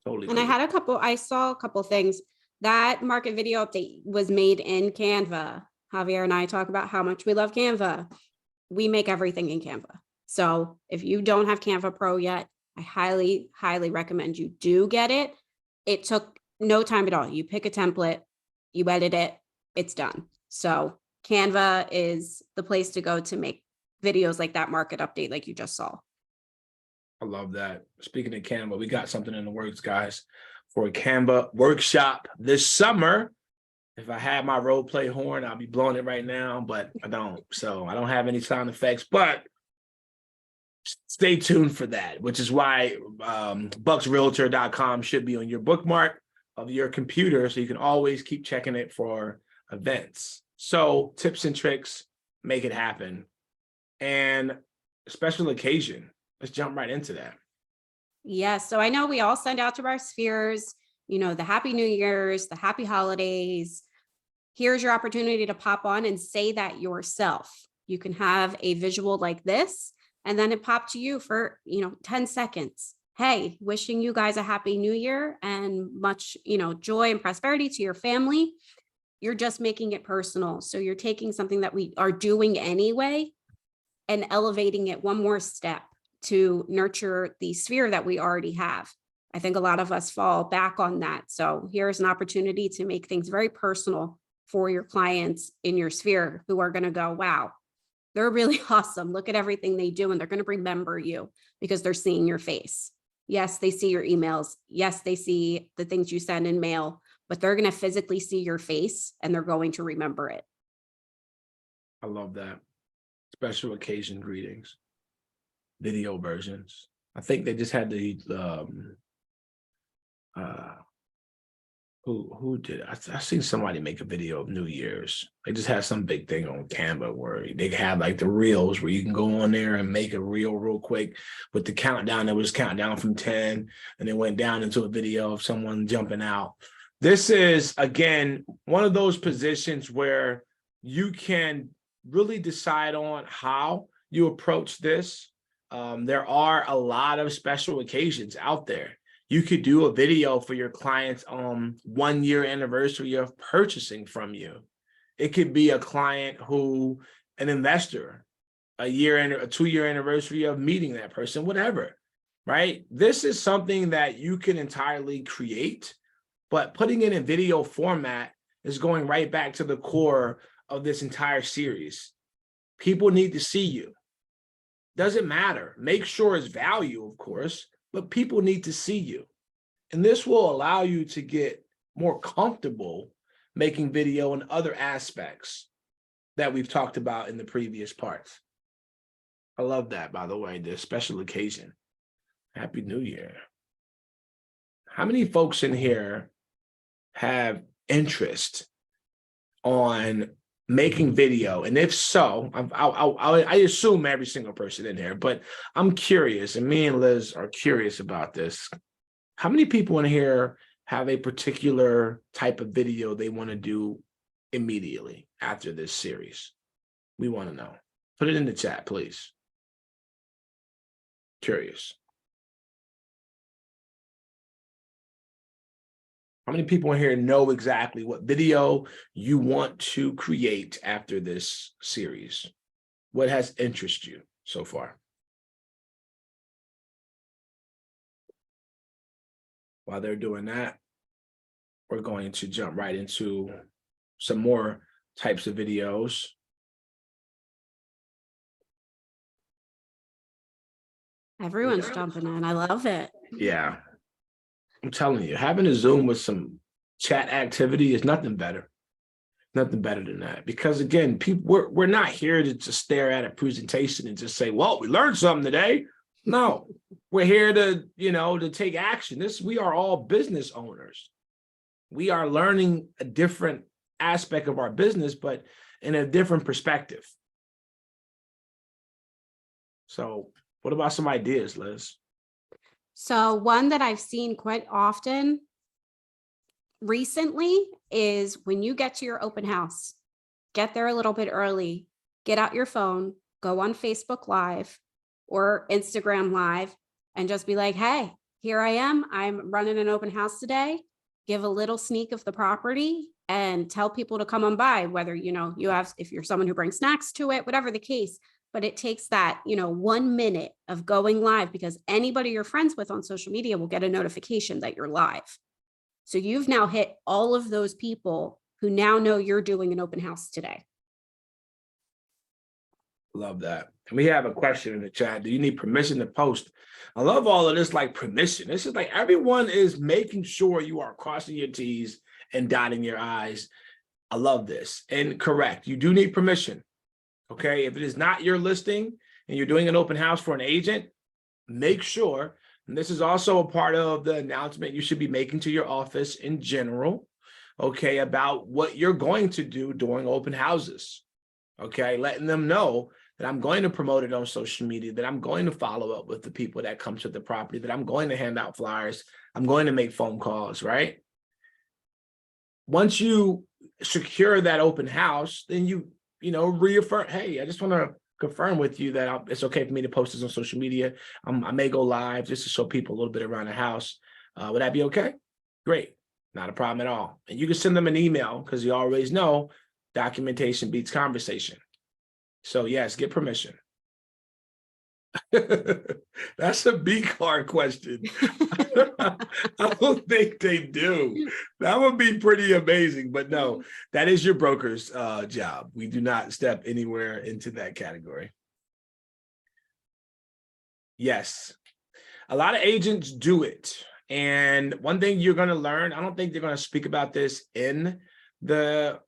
totally. And cool. I saw a couple things. That market video update was made in Canva. Javier and I talk about how much we love Canva. We make everything in Canva. So if you don't have Canva Pro yet, I highly, highly recommend you do get it. It took no time at all. You pick a template, you edit it, it's done. So Canva is the place to go to make videos like that market update like you just saw. I love that. Speaking of Canva, we got something in the works, guys, for a Canva workshop this summer. If I had my role play horn, I'll be blowing it right now, but I don't. So I don't have any sound effects, but stay tuned for that, which is why bucksrealtor.com should be on your bookmark of your computer so you can always keep checking it for events. So tips and tricks, make it happen. And special occasion. Let's jump right into that. Yes. So I know we all send out to our spheres, you know, the Happy New Year's, the Happy Holidays. Here's your opportunity to pop on and say that yourself. You can have a visual like this, and then it popped to you for, 10 seconds. Hey, wishing you guys a Happy New Year and much, joy and prosperity to your family. You're just making it personal. So you're taking something that we are doing anyway and elevating it one more step to nurture the sphere that we already have. I think a lot of us fall back on that. So here's an opportunity to make things very personal for your clients in your sphere who are going to go, wow, they're really awesome. Look at everything they do. And they're going to remember you because they're seeing your face. Yes, they see your emails. Yes, they see the things you send in mail, but they're going to physically see your face and they're going to remember it. I love that. Special occasion greetings, video versions. I think they just had the who did it? I seen somebody make a video of New Year's. They just had some big thing on Canva where they have like the reels where you can go on there and make a reel real quick with the countdown. It was countdown from 10 and it went down into a video of someone jumping out. This is, again, one of those positions where you can really decide on how you approach this. There are a lot of special occasions out there. You could do a video for your clients on 1 year anniversary of purchasing from you. It could be a client an investor, a 2 year anniversary of meeting that person, whatever, right? This is something that you can entirely create, but putting it in video format is going right back to the core of this entire series. People need to see you. Doesn't matter. Make sure it's value, of course, but people need to see you. And this will allow you to get more comfortable making video in other aspects that we've talked about in the previous parts. I love that, by the way, the special occasion. Happy New Year. How many folks in here have interest on making video? And if so, I assume every single person in here, but I'm curious, and me and Liz are curious about this. How many people in here have a particular type of video they want to do immediately after this series? We want to know. Put it in the chat, please. Curious. How many people in here know exactly what video you want to create after this series? What has interested you so far? While they're doing that, we're going to jump right into some more types of videos. Everyone's jumping in. I love it. Yeah, I'm telling you, having a Zoom with some chat activity is nothing better. Nothing better than that. Because again, people, we're not here to just stare at a presentation and just say, well, we learned something today. No, we're here to, to take action. We are all business owners. We are learning a different aspect of our business, but in a different perspective. So what about some ideas, Liz? So one that I've seen quite often recently is when you get to your open house, get there a little bit early, get out your phone, go on Facebook Live or Instagram Live and just be like, hey, here I am. I'm running an open house today. Give a little sneak of the property and tell people to come on by, whether, if you're someone who brings snacks to it, whatever the case. But it takes that, 1 minute of going live because anybody you're friends with on social media will get a notification that you're live. So you've now hit all of those people who now know you're doing an open house today. Love that. And we have a question in the chat. Do you need permission to post? I love all of this, like permission. This is like everyone is making sure you are crossing your T's and dotting your I's. I love this. And correct, you do need permission. Okay, if it is not your listing and you're doing an open house for an agent, make sure, and this is also a part of the announcement you should be making to your office in general, okay, about what you're going to do during open houses. Okay, letting them know that I'm going to promote it on social media, that I'm going to follow up with the people that come to the property, that I'm going to hand out flyers, I'm going to make phone calls, right? Once you secure that open house, then you reaffirm, hey, I just want to confirm with you that it's okay for me to post this on social media. I may go live just to show people a little bit around the house. Would that be okay? Great. Not a problem at all. And you can send them an email because you always know documentation beats conversation. So yes, get permission. That's a B card question. I don't think they do. That would be pretty amazing, but no, that is your broker's job. We do not step anywhere into that category. Yes, a lot of agents do it. And one thing you're going to learn, I don't think they're going to speak about this in the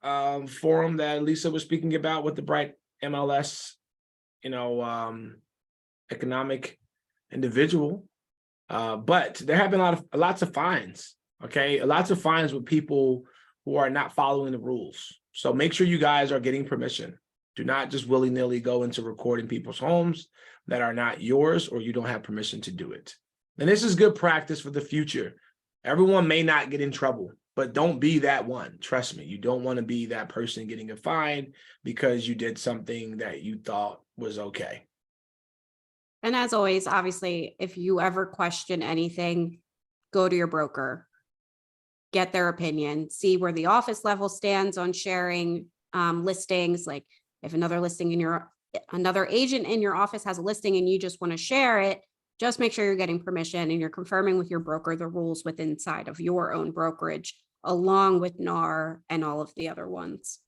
forum that Lisa was speaking about with the Bright MLS, economic individual, but there have been lots of fines. Okay, lots of fines with people who are not following the rules. So make sure you guys are getting permission. Do not just willy-nilly go into recording people's homes that are not yours or you don't have permission to do it. And this is good practice for the future. Everyone may not get in trouble, but don't be that one. Trust me, you don't want to be that person getting a fine because you did something that you thought was okay. And as always, obviously, if you ever question anything, go to your broker, get their opinion, see where the office level stands on sharing listings. Like if another agent in your office has a listing and you just want to share it, just make sure you're getting permission and you're confirming with your broker the rules within inside of your own brokerage, along with NAR and all of the other ones.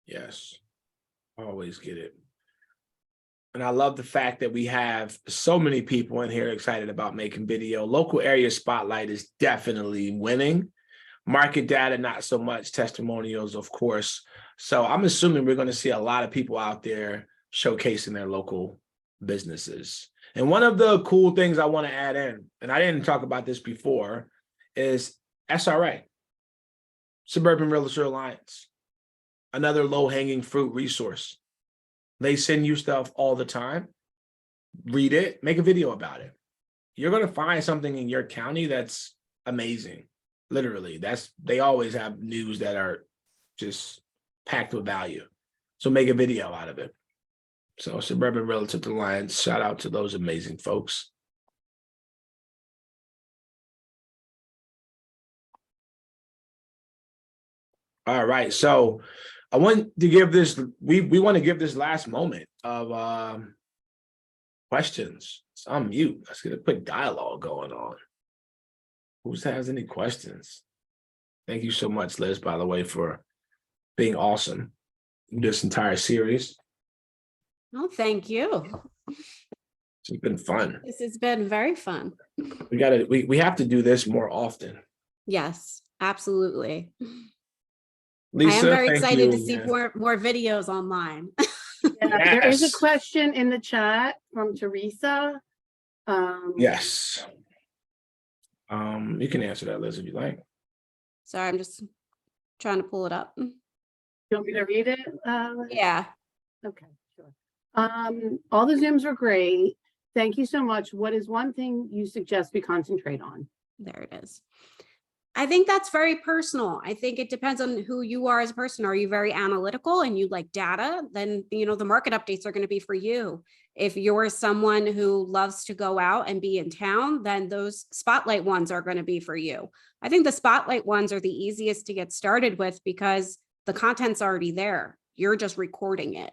Yes, always get it. And I love the fact that we have so many people in here excited about making video. Local area spotlight is definitely winning. Market data, not so much. Testimonials, of course. So I'm assuming we're going to see a lot of people out there showcasing their local businesses. And one of the cool things I want to add in, and I didn't talk about this before, is SRA, Suburban Realtor Alliance, another low-hanging fruit resource. They send you stuff all the time. Read it, make a video about it. you're going to find something in your county that's amazing. Literally, they always have news that are just packed with value. So make a video out of it. So Suburban Relative to Lions, shout out to those amazing folks. All right, so I want to give this, we want to give this last moment of questions. So I'm mute. Let's get a quick dialogue going on. Who has any questions? Thank you so much, Liz, by the way, for being awesome in this entire series. Oh, thank you. It's been fun. This has been very fun. We have to do this more often. Yes, absolutely. Lisa, I am very thank excited you to see again. more videos online. Yeah, there is a Yes. question in the chat from Teresa. Yes. You can answer that, Liz, if you like. Sorry, I'm just trying to pull it up. You want me to read it? Yeah. Okay, sure. All the Zooms were great. Thank you so much. What is one thing you suggest we concentrate on? There it is. I think that's very personal. I think it depends on who you are as a person. Are you very analytical and you like data? Then, the market updates are going to be for you. If you're someone who loves to go out and be in town, then those spotlight ones are going to be for you. I think the spotlight ones are the easiest to get started with because the content's already there. You're just recording it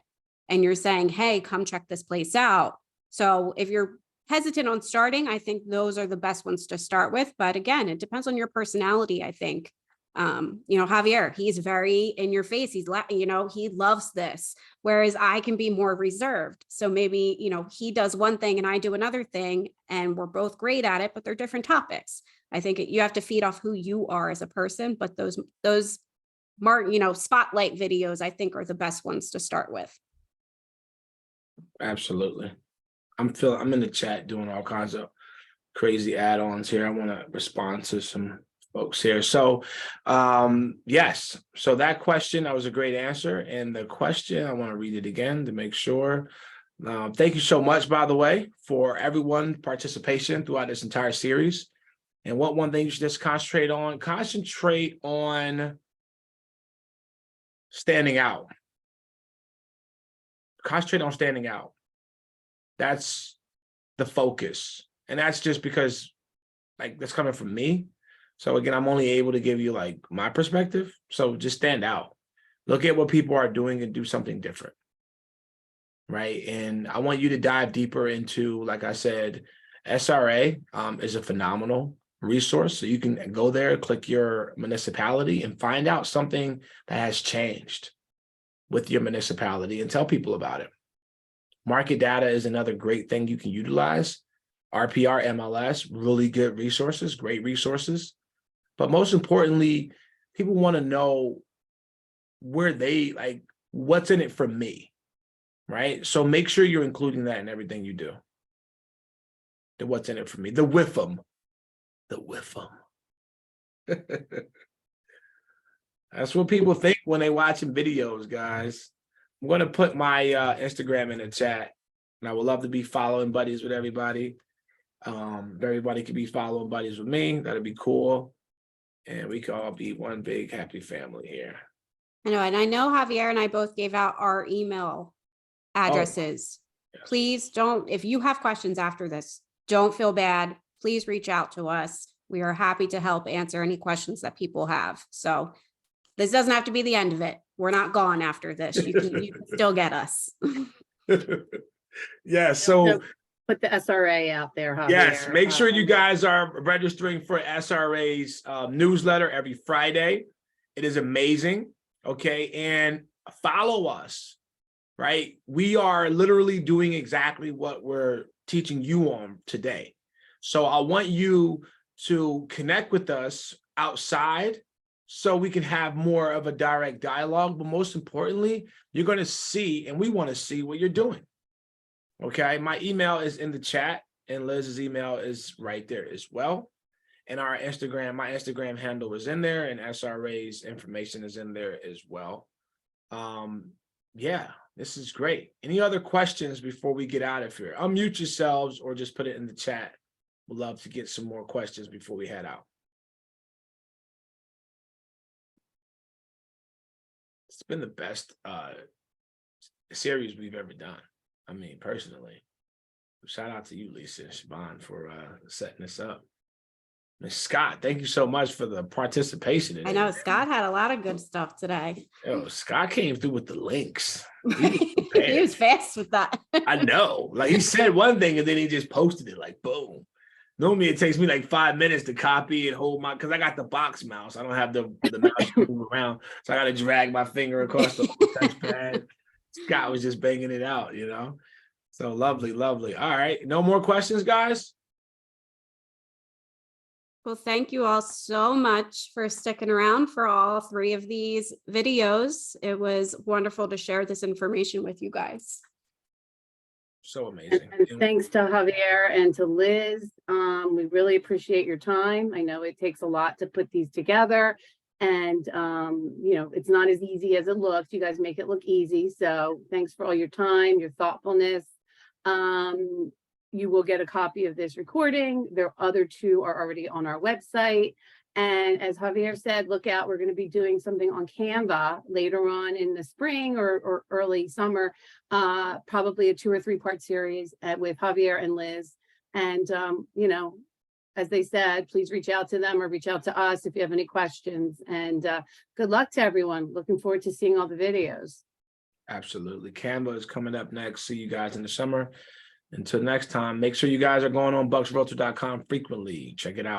and you're saying, hey, come check this place out. So if you're hesitant on starting, I think those are the best ones to start with. But again, it depends on your personality, I think. Javier, he's very in your face. He loves this, whereas I can be more reserved. So maybe, he does one thing and I do another thing and we're both great at it, but they're different topics. I think you have to feed off who you are as a person, but those spotlight videos, I think, are the best ones to start with. Absolutely. I'm in the chat doing all kinds of crazy add-ons here. I want to respond to some folks here. So yes, so that question, that was a great answer. And the question, I want to read it again to make sure. Thank you so much, by the way, for everyone participation throughout this entire series. And what one thing you should just concentrate on standing out. Concentrate on standing out. That's the focus. And that's just because that's coming from me. So again, I'm only able to give you my perspective. So just stand out. Look at what people are doing and do something different. Right. And I want you to dive deeper into, like I said, SRA is a phenomenal resource. So you can go there, click your municipality and find out something that has changed with your municipality and tell people about it. Market data is another great thing you can utilize. RPR, MLS, really good resources, great resources. But most importantly, people want to know where what's in it for me, right? So make sure you're including that in everything you do. The what's in it for me, the WIFM. That's what people think when they watching videos, guys. I'm going to put my Instagram in the chat, and I would love to be following buddies with everybody. Everybody could be following buddies with me. That'd be cool. And we could all be one big happy family here. I know. And I know Javier and I both gave out our email addresses. Yes. Please don't, if you have questions after this, don't feel bad. Please reach out to us. We are happy to help answer any questions that people have. So this doesn't have to be the end of it. We're not gone after this. You can still get us. Yeah. So Put the SRA out there, Javier. yes, make sure you guys are registering for SRA's newsletter every Friday. It is amazing. Okay. And follow us, right? We are literally doing exactly what we're teaching you on today. So I want you to connect with us outside so we can have more of a direct dialogue. But most importantly, you're going to see, and we want to see what you're doing. Okay. My email is in the chat and Liz's email is right there as well. And my Instagram handle is in there and SRA's information is in there as well. Yeah, this is great. Any other questions before we get out of here? Unmute yourselves or just put it in the chat We'd love to get some more questions before we head out. It's been the best series we've ever done. I mean, personally. Shout out to you, Lisa and Siobhan, for setting this up. And Scott, thank you so much for the participation today. I know Scott had a lot of good stuff today. Yo, Scott came through with the links. He was fast with that. I know. Like, he said one thing and then he just posted it like boom. Normally it takes me like 5 minutes to copy and hold my, because I got the box mouse. I don't have the mouse to move around. So I got to drag my finger across the touchpad. Scott was just banging it out, you know? So lovely, lovely. All right. No more questions, guys? Well, thank you all so much for sticking around for all 3 of these videos. It was wonderful to share this information with you guys. So amazing. And thanks to Javier and to Liz. We really appreciate your time. I know it takes a lot to put these together. And, you know, it's not as easy as it looks. You guys make it look easy. So thanks for all your time, your thoughtfulness. You will get a copy of this recording. The other 2 are already on our website. And as Javier said, look out, we're going to be doing something on Canva later on in the spring or early summer, probably a 2 or 3 part series with Javier and Liz. And, you know, as they said, please reach out to them or reach out to us if you have any questions. And good luck to everyone. Looking forward to seeing all the videos. Absolutely. Canva is coming up next. See you guys in the summer. Until next time, make sure you guys are going on bucksrealtor.com frequently. Check it out.